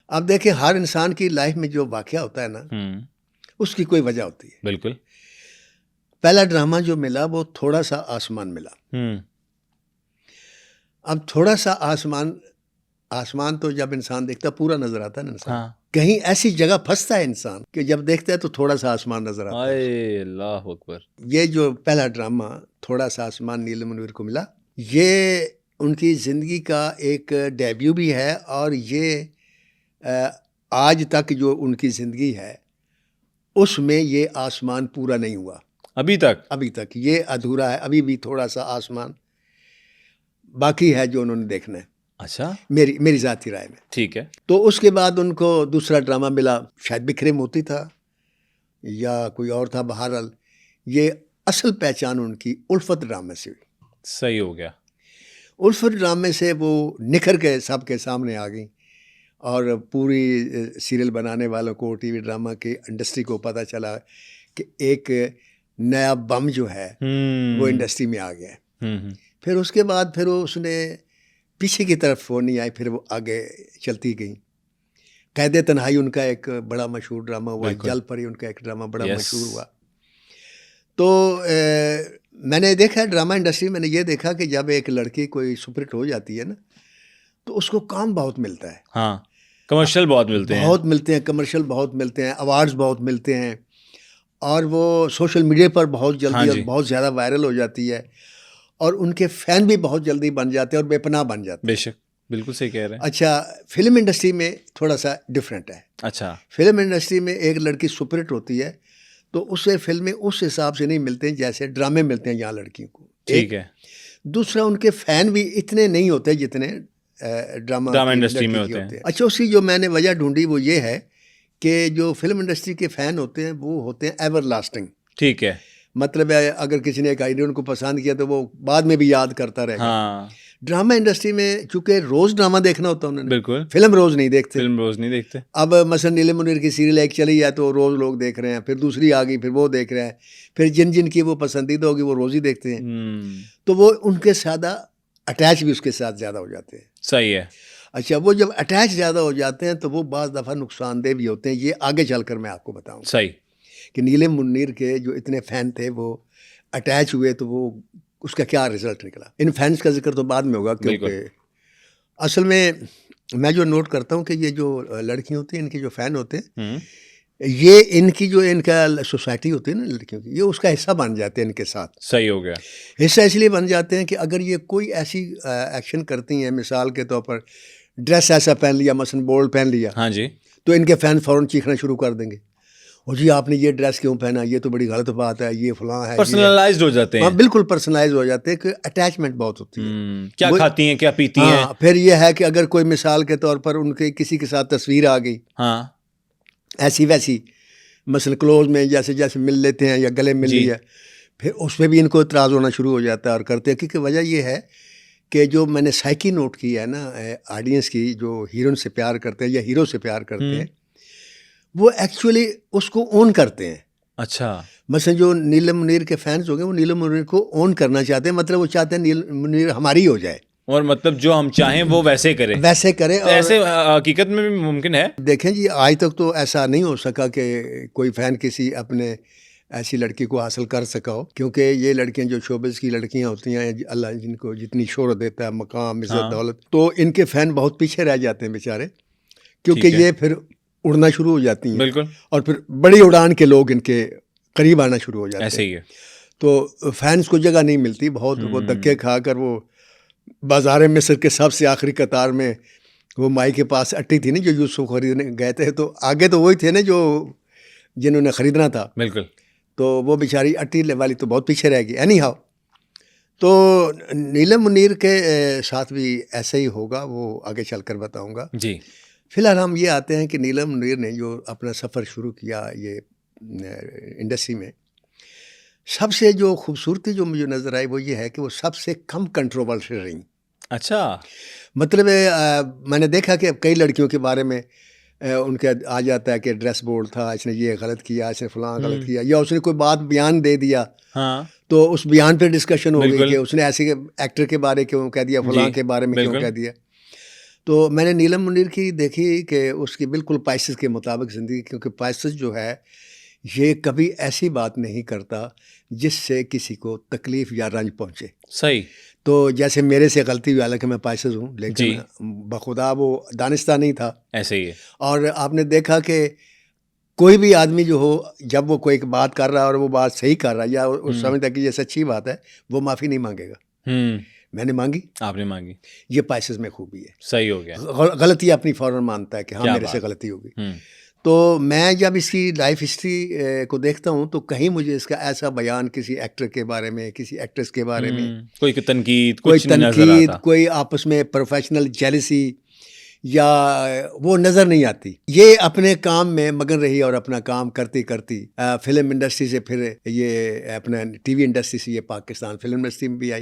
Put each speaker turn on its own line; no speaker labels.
आप देखें हर इंसान की लाइफ में जो वाकया होता है ना, उसकी कोई वजह होती है।
बिल्कुल।
पहला ड्रामा जो मिला वो थोड़ा सा आसमान मिला। अब थोड़ा सा आसमान तो जब इंसान देखता पूरा नजर आता है ना इंसान।
हाँ।
कहीं ऐसी जगह फंसता है इंसान कि जब देखता है तो थोड़ा सा आसमान नजर आता है।
आए अल्लाह अकबर।
ये जो पहला ड्रामा थोड़ा सा आसमान नीलम मुनीर को मिला, ये उनकी ज़िंदगी का एक डेब्यू भी है। और ये आज तक जो उनकी ज़िंदगी है उसमें ये आसमान पूरा नहीं हुआ। अभी तक ये अधूरा है। अभी भी थोड़ा सा आसमान बाकी है जो उन्होंने देखना है।
अच्छा।
मेरी ज़ाती राय में।
ठीक है।
तो उसके बाद उनको दूसरा ड्रामा मिला, शायद बिखरे मोती था या कोई और था। बहरहाल ये असल पहचान उनकी उल्फत ड्रामे से हुई।
सही हो गया।
उल्फत ड्रामे से वो निखर के सबके सामने आ गई और पूरी सीरियल बनाने वालों को, टीवी ड्रामा की इंडस्ट्री को पता चला कि एक नया बम जो है वो इंडस्ट्री में आ गया है। फिर उसके बाद फिर उसने पीछे की तरफ वो नहीं आई, फिर वो आगे चलती गई। कैदे तन्हाई उनका एक बड़ा मशहूर ड्रामा हुआ, जल परी उनका एक ड्रामा बड़ा मशहूर हुआ। तो मैंने देखा ड्रामा इंडस्ट्री, मैंने ये देखा कि जब एक लड़की कोई सुपरहिट हो जाती है ना तो उसको काम बहुत मिलता है।
हाँ, कमर्शियल बहुत मिलते हैं,
कमर्शियल बहुत मिलते हैं, अवार्ड्स बहुत मिलते हैं और वो सोशल मीडिया पर बहुत जल्दी और बहुत ज़्यादा वायरल हो जाती है और उनके फ़ैन भी बहुत जल्दी बन जाते हैं और बेपनाह बन जाते हैं।
बेशक, बिल्कुल सही कह रहे हैं।
अच्छा, फिल्म इंडस्ट्री में थोड़ा सा डिफरेंट है।
अच्छा,
फिल्म इंडस्ट्री में एक लड़की सुपरहिट होती है तो उससे फिल्में उस हिसाब से नहीं मिलते हैं जैसे ड्रामे मिलते हैं यहाँ लड़कियों को।
ठीक है।
दूसरा, उनके फ़ैन भी इतने नहीं होते जितने ड्रामा
इंडस्ट्री में होते हैं।
अच्छा, उसकी जो मैंने वजह ढूंढी वो ये है कि जो फिल्म इंडस्ट्री के फ़ैन होते हैं वो होते हैं एवर लास्टिंग।
ठीक है।
मतलब है अगर किसी ने एक आइडिया उनको पसंद किया तो वो बाद में भी याद करता रहेगा।
हाँ।
ड्रामा इंडस्ट्री में चूंकि रोज़ ड्रामा देखना होता है उन्होंने,
बिल्कुल,
फिल्म रोज़ नहीं देखते। अब मसलन नीलम मुनीर की सीरियल एक चली है तो रोज़ लोग देख रहे हैं, फिर दूसरी आ गई फिर वो देख रहे हैं, फिर जिन जिन की वो पसंदीदा होगी वो रोज़ ही देखते हैं। तो वो उनके ज़्यादा अटैच भी उसके साथ ज़्यादा हो जाते हैं।
सही है।
अच्छा, वो जब अटैच ज़्यादा हो जाते हैं तो वो बाज़ दफ़ा नुकसानदेह भी होते हैं। ये आगे चलकर मैं आपको बताऊँगा।
सही
कि नीलम मुनीर के जो इतने फ़ैन थे वो अटैच हुए तो वो उसका क्या रिज़ल्ट निकला। इन फैंस का जिक्र तो बाद में होगा, क्योंकि असल में मैं जो नोट करता हूँ कि ये जो लड़की होती हैं, इनके जो फ़ैन होते हैं, ये इनकी जो इनका सोसाइटी होती है ना लड़कियों की, ये उसका हिस्सा बन जाते हैं इनके साथ।
सही हो गया।
हिस्सा इसलिए बन जाते हैं कि अगर ये कोई ऐसी एक्शन करती हैं, मिसाल के तौर पर ड्रेस ऐसा पहन लिया, मसलन बोल्ड पहन लिया,
हाँ जी,
तो इनके फ़ैन फ़ौरन चीखना शुरू कर देंगे, और जी आपने ये ड्रेस क्यों पहना, ये तो बड़ी गलत बात है, ये फलां है।
पर्सनलाइज्ड हो जाते हैं।
हाँ, बिल्कुल पर्सनलाइज हो जाते हैं कि अटैचमेंट बहुत होती है।
क्या खाती हैं, क्या पीती हैं।
फिर ये है कि अगर कोई मिसाल के तौर पर उनके किसी के साथ तस्वीर आ गई,
हाँ,
ऐसी वैसी, मसल क्लोज में जैसे जैसे मिल लेते हैं या गले मिल लिया, फिर उसमें भी इनको इतराज़ होना शुरू हो जाता है और करते हैं। क्योंकि वजह ये है कि जो मैंने साइकी नोट की है ना ऑडियंस की, जो हीरोइन से प्यार करते हैं या हीरो से प्यार करते हैं, वो एक्चुअली उसको ओन करते हैं।
अच्छा,
मसलन जो नीलम मुनीर के फैंस हो गए वो नीलम मुनीर को ओन करना चाहते हैं, मतलब वो चाहते हैं नीलम मुनीर हमारी हो जाए
और मतलब जो हम चाहें वो वैसे करें।
तो
और ऐसे हकीकत में भी मुमकिन है।
देखें जी, आज तक तो ऐसा नहीं हो सका कि कोई फ़ैन किसी अपने ऐसी लड़की को हासिल कर सका हो, क्योंकि ये लड़कियां जो शोबिज़ की लड़कियां होती हैं, अल्लाह जिनको जितनी शोहरत देता है, मकाम, इज़्ज़त, दौलत, तो इनके फ़ैन बहुत पीछे रह जाते हैं बेचारे, क्योंकि ये फिर उड़ना शुरू हो जाती हैं।
बिल्कुल।
और फिर बड़ी उड़ान के लोग इनके करीब आना शुरू हो जाते हैं।
ऐसे ही है।
तो फैंस को जगह नहीं मिलती, बहुत वो धक्के खाकर वो बाज़ार मिस्र के सबसे आखिरी कतार में वो माई के पास अट्टी थी ना जो यूसुफ खरीदने गए थे, तो आगे तो वही थे ना जो जिन्होंने ख़रीदना था।
बिल्कुल।
तो वो बेचारी अट्टी वाली तो बहुत पीछे रह गई। एनी हाउ, तो नीलम मुनीर के साथ भी ऐसे ही होगा, वो आगे चलकर बताऊंगा
जी।
फिलहाल हम ये आते हैं कि नीलम मुनीर ने जो अपना सफ़र शुरू किया ये इंडस्ट्री में, सबसे जो खूबसूरती जो मुझे नज़र आई वो ये है कि वो सबसे कम कंट्रोवर्शियल रही।
अच्छा,
मतलब मैंने देखा कि कई लड़कियों के बारे में उनके आ जाता है कि ड्रेस बोल्ड था, इसने ये गलत किया, इसने फलां गलत किया, या उसने कोई बात बयान दे दिया,
हाँ,
तो उस बयान पे डिस्कशन हो गई कि उसने ऐसे एक्टर के बारे क्यों कह दिया, फलां के बारे में क्यों कह दिया। तो मैंने नीलम मुनीर की देखी कि उसकी बिल्कुल पाइसेस के मुताबिक ज़िंदगी, क्योंकि पाइसेस जो है ये कभी ऐसी बात नहीं करता जिससे किसी को तकलीफ़ या रंज पहुँचे।
सही।
तो जैसे मेरे से गलती हुई, हालांकि मैं पाइसेस हूँ,
जी।
लेकिन बखुदा वो दानिस्ता नहीं था।
ऐसे ही है।
और आपने देखा कि कोई भी आदमी जो हो, जब वो कोई बात कर रहा है और वो बात सही कर रहा है या उस समय तक कि ये सच्ची बात है, वो माफ़ी नहीं मांगेगा। मैंने मांगी,
आपने मांगी।
ये पाइसेस में खूबी है।
सही हो गया।
गलती अपनी फ़ौरन मानता है कि हाँ
क्या
मेरे से
बात।
गलती होगी। तो मैं जब इसकी लाइफ हिस्ट्री को देखता हूँ तो कहीं मुझे इसका ऐसा बयान किसी एक्टर के बारे में, किसी एक्ट्रेस के बारे में,
कोई तनकीद
कोई
कुछ नहीं नजर
तनकीद,
आता।
कोई आपस में प्रोफेशनल जेलसी या वो नज़र नहीं आती। ये अपने काम में मगन रही और अपना काम करती करती फिल्म इंडस्ट्री से फिर ये अपना टीवी इंडस्ट्री से ये पाकिस्तान फिल्म इंडस्ट्री में भी आई।